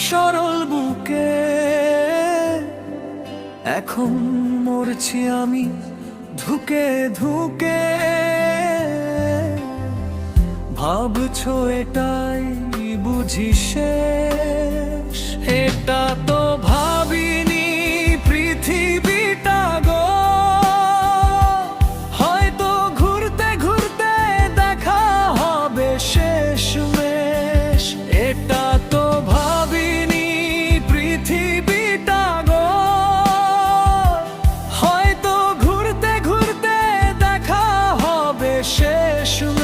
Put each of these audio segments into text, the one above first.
সরল বুকে এখন মরছি আমি ধুকে ধুকে। ভাবছো এটাই বুঝি শেষ, এটা তো ভাবিনি পৃথিবীটা গো। হয়তো ঘুরতে ঘুরতে দেখা হবে শেষমেশ, এটা তো ভাবিনি পৃথিবীটা গো। হয়তো ঘুরতে ঘুরতে দেখা হবে শেষমেশ।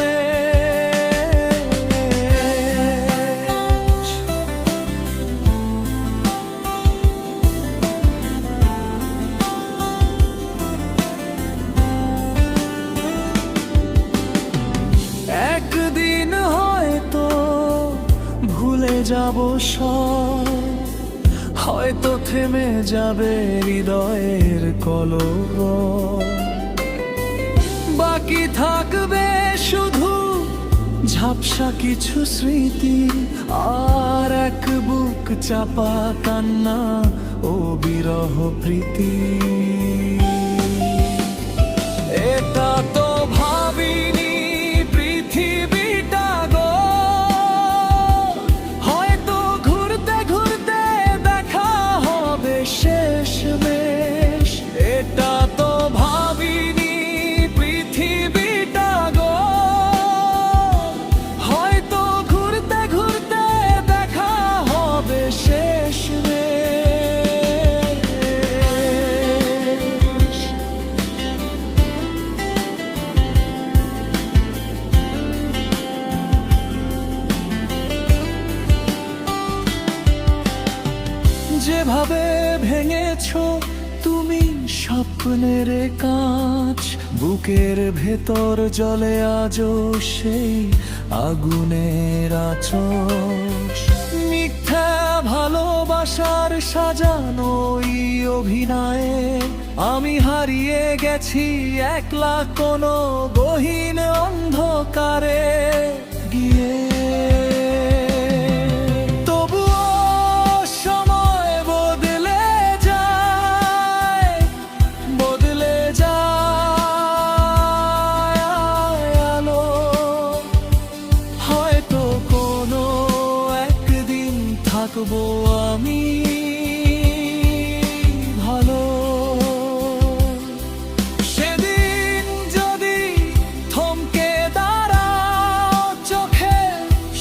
একদিন হয়তো ভুলে যাব সব, হয়তো থেমে যাবে হৃদয়ের কলরব। বাকি থাকবে শুধু ঝাপসা কিছু স্মৃতি, আর এক বুক চাপা কান্না ও বিরহ প্রীতি। এটা তো ভাবিনি পৃথিবীটা গো। হয়তো ঘুরতে ঘুরতে দেখা হবে শেষমেশ, এটা তো ভাবিনি পৃথিবীটা গো। হয়তো ঘুরতে ঘুরতে দেখা হবে শেষমেশ। যেভাবে ভেঙেছো তুমি স্বপ্নের কাঁচ, বুকের ভেতর জ্বলে আজও সেই আগুনের আঁচ। মিথ্যা ভালোবাসার সাজানো এই অভিনয়ে আমি হারিয়ে গেছি একলা কোনো গহীন অন্ধকারে গিয়ে। থাকবো আমি ভালো, সেদিন যদি থমকে দাঁড়াও চোখে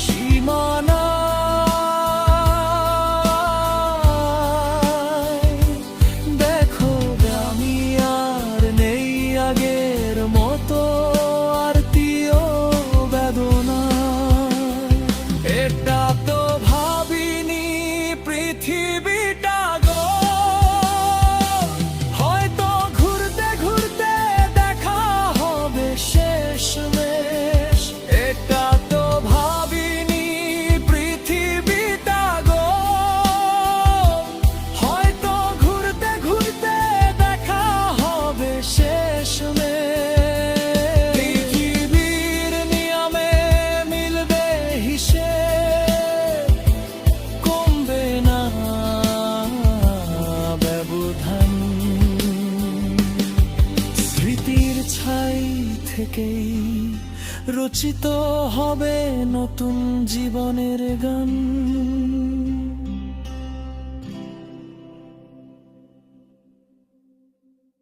সীমানায়। দেখো আমি আর নেই আগের মতো আরতিও বেদনা। এটা তো পৃথিবীটা গো। হয়তো ঘুরতে ঘুরতে দেখা হবে শেষমেশ, এটা তো ভাবিনি পৃথিবীটা গো। হয়তো ঘুরতে ঘুরতে দেখা হবে শেষমেশ। পৃথিবীর নিয়মে মিলবে হিসেব, কমবে না ব্যবধান। স্মৃতির ছাই থেকেই রচিত হবে নতুন জীবনের গান।